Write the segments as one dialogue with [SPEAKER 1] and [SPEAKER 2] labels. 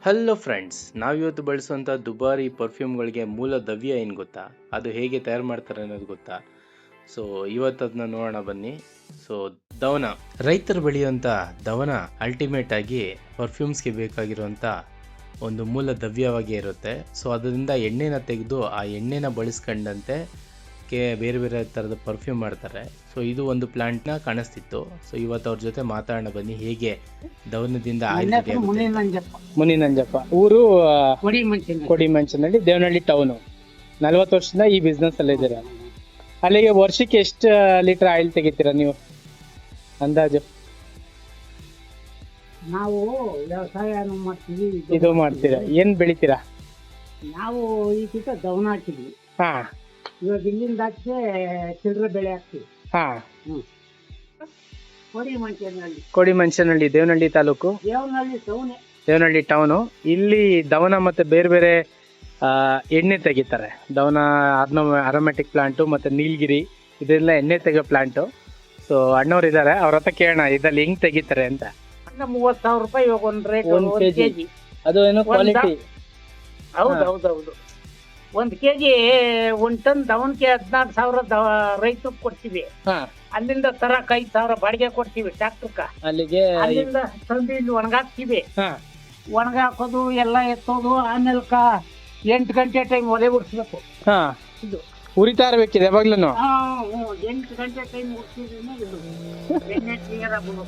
[SPEAKER 1] Hello friends, ನಾವಿವತ್ತು ಬಳಸುವಂಥ ದುಬಾರಿ ಪರ್ಫ್ಯೂಮ್ಗಳಿಗೆ ಮೂಲ ದ್ರವ್ಯ ಏನು ಗೊತ್ತಾ? ಅದು ಹೇಗೆ ತಯಾರು ಮಾಡ್ತಾರೆ ಅನ್ನೋದು ಗೊತ್ತಾ? ಸೊ ಇವತ್ತು ಅದನ್ನ ನೋಡೋಣ ಬನ್ನಿ. ಸೊ ದವನ, ರೈತರು ಬೆಳೆಯುವಂಥ ದವನ ಅಲ್ಟಿಮೇಟ್ ಆಗಿ ಪರ್ಫ್ಯೂಮ್ಸ್ಗೆ ಬೇಕಾಗಿರುವಂಥ ಒಂದು ಮೂಲ ದ್ರವ್ಯವಾಗಿ ಇರುತ್ತೆ. ಸೊ ಅದರಿಂದ ಎಣ್ಣೆನ ತೆಗೆದು ಆ ಎಣ್ಣೆನ ಬಳಸ್ಕೊಂಡಂತೆ ಬೇರೆ ಬೇರೆ ಥರದ ಪರ್ಫ್ಯೂಮ್ ಮಾಡ್ತಾರೆ. ಸೊ ಇದು ಒಂದು ಪ್ಲಾಂಟ್ನ ಕಾಣಿಸ್ತಿತ್ತು. ಸೊ ಇವತ್ತು ಅವ್ರ ಜೊತೆ ಮಾತಾಡೋಣ ಬನ್ನಿ, ಹೇಗೆ ದವನದಿಂದ ಆಯಿಲ್ ರೆಡಿ ಆಗುತ್ತೆ.
[SPEAKER 2] ಮುನಿನಂಜಪ್ಪ ಊರು ಕೊಡಿಮಂಚನಲ್ಲಿ, ದೇವನಹಳ್ಳಿ ಟೌನು. 40 ವರ್ಷದಿಂದ ಈ ಬಿಸ್ನೆಸ್ ಅಲ್ಲಿ ಇದ್ದೀರಾ. ಅಲ್ಲಿಗೆ ವರ್ಷಕ್ಕೆ ಎಷ್ಟು ಲೀಟರ್ ಆಯಿಲ್ ತೆಗಿತೀರಾ ನೀವು ಅಂದಾಜು?
[SPEAKER 3] ನಾವು ವ್ಯವಸಾಯ ಮಾಡ್ತೀವಿ.
[SPEAKER 2] ಇದು ಮಾಡ್ತೀರಾ? ಏನ್ ಬೆಳಿತೀರಾ?
[SPEAKER 3] ನಾವು ಈಗ ದವನ ಹಾಕಿದ್ವಿ.
[SPEAKER 2] ಹಾ,
[SPEAKER 3] ಇವಾಗ ಇಲ್ಲಿಂದ ಆಚೆ ಚಿಲ್ಲರೆ ಬೆಳೆ ಹಾಕ್ತಿವಿ.
[SPEAKER 2] ಹಾ.
[SPEAKER 3] ಕೊಡಿಮಂಚನಹಳ್ಳಿ,
[SPEAKER 2] ದೇವನಹಳ್ಳಿ ತಾಲೂಕು, ದೇವನಹಳ್ಳಿ ಟೌನು. ಇಲ್ಲಿ ದವನ ಮತ್ತೆ ಬೇರೆ ಬೇರೆ ಎಣ್ಣೆ ತೆಗಿತಾರೆ. ದವನ ಅರೋಮ್ಯಾಟಿಕ್ ಪ್ಲಾಂಟು ಮತ್ತೆ ನೀಲಗಿರಿ, ಇದೆಲ್ಲ ಎಣ್ಣೆ ತೆಗಿಯೋ ಪ್ಲಾಂಟು. ಸೊ ಅಣ್ಣವ್ರು ಇದ್ದಾರೆ, ಅವ್ರ ಹತ್ರ ಕೇಳೋಣ ಇದಲ್ಲಿ ಹೆಂಗ್ ತೆಗಿತಾರೆ ಅಂತ.
[SPEAKER 3] 30,000 ರೂಪಾಯಿ ಇವಾಗ ಒಂದ್ ರೇಟ್,
[SPEAKER 2] ಒಂದ್ ಕೆಜಿ. ಅದು ಏನೋ ಕ್ವಾಲಿಟಿ.
[SPEAKER 3] ಹೌದೌದು. 1 ಕೆಜಿ 1 ಟನ್ ದವನ್ಗೆ 14,000 ರೈತರಿಗೆ ಕೊಡ್ತೀವಿ. ಅಲ್ಲಿಂದ ತರಕ್ 5,000 ಬಾಡಿಗೆ ಕೊಡ್ತೀವಿ ಟ್ರಾಕ್ಟರ್ಕ.
[SPEAKER 2] ಅಲ್ಲಿಗೆ
[SPEAKER 3] ಅಲ್ಲಿಂದ ತಂದು ಇಲ್ಲಿ ಒಣಗಾಕ್ತಿವಿ. ಒಣಗಾಕೋದು ಎಲ್ಲ ಎತ್ತೋದು, ಆಮೇಲೆ 8 ಗಂಟೆ ಟೈಮ್ ಒಲೆ ಉಡ್ಸ್ಬೇಕು. ಇದು
[SPEAKER 2] ಉರಿತಾ ಇರ್ಬೇಕಿದೆ ಯಾವಾಗ್ಲೂ.
[SPEAKER 3] 8 ಗಂಟೆ ಟೈಮ್ ಉಡ್ಸಿದ್ರೆ ಎಣ್ಣೆ ಕ್ಲಿಯರ್ ಆಗ್ಬೋದು.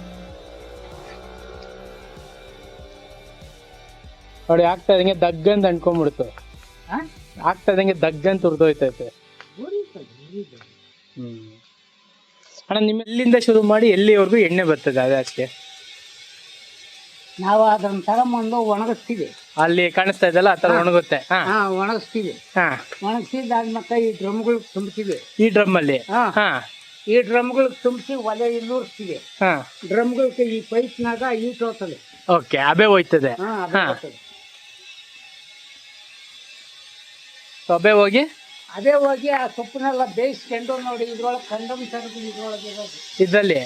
[SPEAKER 2] ನೋಡಿ, ಆಗ್ತಾ ಇದಂಗೆ ದಗ್ಗಂತ ಅನ್ಕೊಂಡ್ಬಿಡ್ತು. ಆಗ್ತಾ ಇದಂಗೆ ದಗ್ಗಂತ ಉರ್ದೋಯ್ತೈತೆ. ಅಣ್ಣ, ನಿಮ್ಮ ಎಲ್ಲಿಂದ ಶುರು ಮಾಡಿ ಎಲ್ಲಿವರೆಗೂ ಎಣ್ಣೆ ಬರ್ತದೆ ಅದಕ್ಕೆ?
[SPEAKER 3] ನಾವು ಅದನ್ನ ತಗೊಂಬಂದು ಒಣಗಿಸ್ತೀವಿ.
[SPEAKER 2] ಅಲ್ಲಿ ಕಾಣಿಸ್ತಾ ಇದೆಲ್ಲ ಆ ತರ ಒಣಗುತ್ತೆ.
[SPEAKER 3] ಒಣಗಿಸ್ತೀವಿ. ಒಣಗಿಸಿದಾದ್ಮೇಲೆ ಈ ಡ್ರಮ್ಗಳಿಗೆ ತುಂಬ್ತೀವಿ.
[SPEAKER 2] ಈ ಡ್ರಮ್ ಅಲ್ಲಿ
[SPEAKER 3] ಈ ಡ್ರಮ್ಗಳಿಗೆ ತುಂಬಿಸಿ ಒಲೆ ಇಲ್ಲೂರಿಸ್ತೀವಿ. ಡ್ರಮ್ಗಳಿಗೆ ಈ ಪೈಪ್ನಾಗ ಈಟ್ ಹೋಗ್ತದೆ.
[SPEAKER 2] Okay, Abe ಹೋಯ್ತದೆ. ಅಬೆ ಹೋಗಿ
[SPEAKER 3] ಆ ಸೊಪ್ಪನ್ನೆಲ್ಲ ಬೇಯಿಸ್ಕೊಂಡು ನೋಡಿ, ಇದ್ರೊಳಗೆ ಕಂಡಮ್ ತರದು ಇದ್ರೊಳಗೆ ಇರೋದು
[SPEAKER 2] ಇದ್ರಲ್ಲಿ.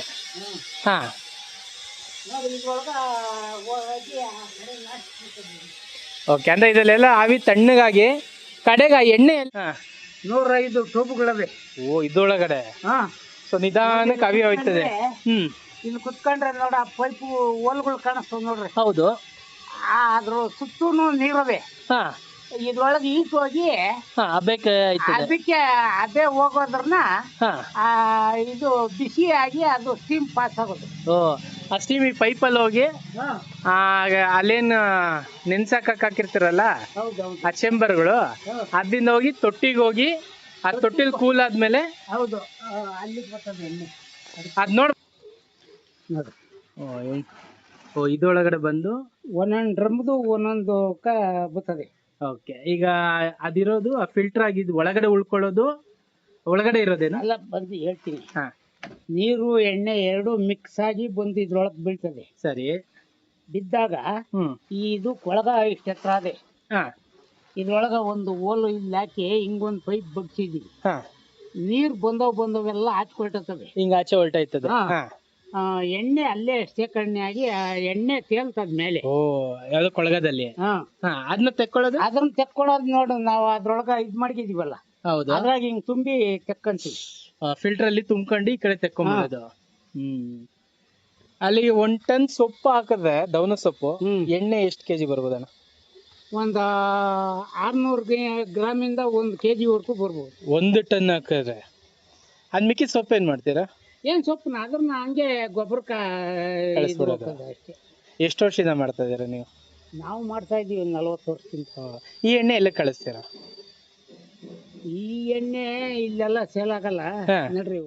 [SPEAKER 3] ನೋಡಿ, ಇದ್ರೊಳಗೆ ಹೋಗಿ
[SPEAKER 2] ಓಕೆ, ಅಂದ್ರೆ ಇದರಲ್ಲೆಲ್ಲ ಆವಿ ತಣ್ಣಗಾಗಿ ಕಡೆಗ ಎಣ್ಣೆ
[SPEAKER 3] 105 ಟ್ಯೂಬ್ಗಳವೆ.
[SPEAKER 2] ಓ, ಇದ್ರೊಳಗಡೆ ಸೊ ನಿಧಾನಕ್ಕೆ ಅವಿ ಹೋಯ್ತದೆ.
[SPEAKER 3] ಇಲ್ಲಿ ಕುತ್ಕೊಂಡ್ರೆ ನೋಡ, ಆ ಪೈಪು ಹೋಲ್ಗಳು ಕಾಣಿಸ್ತವ ನೋಡ್ರಿ.
[SPEAKER 2] ಹೌದು.
[SPEAKER 3] ಅದ್ರ ಸುತ್ತೂನು ನೀರವೆ. ಇದ್ರೊಳಗೆ ಈಟ್ ಹೋಗಿ ಅದಕ್ಕೆ ಅದೇ ಹೋಗೋದ್ರನ್ನ ಇದು ಬಿಸಿ ಆಗಿ ಅದು ಸ್ಟೀಮ್ ಪಾಸ್ ಆಗೋದು.
[SPEAKER 2] ಆ ಸ್ಟೀಮ್ ಈ ಪೈಪಲ್ಲಿ ಹೋಗಿ ಅಲ್ಲೇನ್ ನೆನ್ಸಾಕಕ್ ಹಾಕಿರ್ತಿರಲ್ಲ ಆ ಚೆಂಬರ್ಗಳು, ಅದ್ರಿಂದ ಹೋಗಿ ತೊಟ್ಟಿಗೆ ಹೋಗಿ ಆ ತೊಟ್ಟಿಲ್ ಕೂಲ್ ಆದ್ಮೇಲೆ
[SPEAKER 3] ಹೌದು ಅಲ್ಲಿಗೆ ಬರ್ತದೆ ಎಣ್ಣೆ.
[SPEAKER 2] ಅದ್ ನೋಡ್ರಿ. ಇದೊಳಗಡೆ ಬಂದು
[SPEAKER 3] ಒಂದೊಂದು ಡ್ರಮ್ದು ಒಂದೊಂದು ಬರ್ತದೆ.
[SPEAKER 2] ಓಕೆ, ಈಗ ಅದಿರೋದು ಫಿಲ್ಟರ್ ಆಗಿದ್ದು ಒಳಗಡೆ ಉಳ್ಕೊಳ್ಳೋದು ಒಳಗಡೆ ಇರೋದೇನು?
[SPEAKER 3] ಎಲ್ಲ ಬಂದು ಹೇಳ್ತೀನಿ. ನೀರು ಎಣ್ಣೆ ಎರಡು ಮಿಕ್ಸ್ ಆಗಿ ಬಂದು ಇದ್ರೊಳಗೆ ಬೀಳ್ತದೆ.
[SPEAKER 2] ಸರಿ.
[SPEAKER 3] ಬಿದ್ದಾಗ ಇದು ಕೊಳಗ ಇಷ್ಟ ಎತ್ತರ ಅದೇ. ಇದ್ರೊಳಗ ಒಂದು ಓಲು ಇಲ್ಲಿ ಹಾಕಿ ಹಿಂಗೊಂದು ಪೈಪ್ ಬಗ್ಸಿದೀವಿ. ನೀರ್ ಬಂದವೆಲ್ಲ ಹಾಚ್ಕೊಳ್ತದೆ.
[SPEAKER 2] ಹಿಂಗ ಆಚೆ ಹೊಲ್ಟಾಯ್ತದೆ.
[SPEAKER 3] ಎಣ್ಣೆ ಅಲ್ಲೇ ಶೇಖರಣೆ ಆಗಿ ಎಣ್ಣೆ ತೇಲ್ತದ ಮೇಲೆ.
[SPEAKER 2] ಓ, ಯಾವ್ದು ಕೊಳಗದಲ್ಲಿ. ಅದನ್ನ ತೆಕ್ಕೊಳ್ಳೋದು?
[SPEAKER 3] ಅದನ್ನ ತೆಕ್ಕೊಳ್ಳೋದು ನೋಡು, ನಾವು ಅದ್ರೊಳಗ ಇದ್ ಮಾಡ್ಕಿದೀವಲ್ಲ.
[SPEAKER 2] ಹೌದು.
[SPEAKER 3] ಅದ್ರಾಗ ಹಿಂಗ್ ತುಂಬಿ ತೆಕ್ಕಂತೀವಿ.
[SPEAKER 2] ಫಿಲ್ಟರ್ ಅಲ್ಲಿ ತುಂಬ್ಕೊಂಡು ಈ ಕಡೆ ತೆಕ್ಕೊಂಬೋದು. ಅಲ್ಲಿಗೆ 1 ಟನ್ ಸೊಪ್ಪು ಹಾಕಿದ್ರೆ, ದವನ ಸೊಪ್ಪು ಎಣ್ಣೆ ಎಷ್ಟು ಕೆಜಿ ಬರ್ಬೋದಣ್ಣ?
[SPEAKER 3] ಒಂದು 600 ಗ್ರಾಮಿಂದ 1 ಕೆಜಿ ವರ್ಗೂ ಬರ್ಬೋದು.
[SPEAKER 2] 1 ಟನ್ ಹಾಕಿದ್ರೆ. ಅದ್ ಮಿಕ್ಕಿ ಸೊಪ್ಪು ಏನ್ ಮಾಡ್ತೀರಾ?
[SPEAKER 3] ಏನ್ ಸೊಪ್ಪು ಅದನ್ನ ಹಂಗೆ ಗೊಬ್ಬರಕ್ಕ
[SPEAKER 2] ಅಷ್ಟೇ. ಎಷ್ಟು ವರ್ಷದಿಂದ ಮಾಡ್ತಾ ಇದೀರಾ ನೀವು?
[SPEAKER 3] ನಾವು ಮಾಡ್ತಾ ಇದೀವಿ 40 ವರ್ಷದಿಂದ.
[SPEAKER 2] ಈ ಎಣ್ಣೆ ಎಲ್ಲ ಕಳಿಸ್ತೀರಾ?
[SPEAKER 3] ಈ ಎಣ್ಣೆ ಇಲ್ಲೆಲ್ಲ ಸೇಲ್ ಆಗಲ್ಲ ನೋಡ್ರಿ.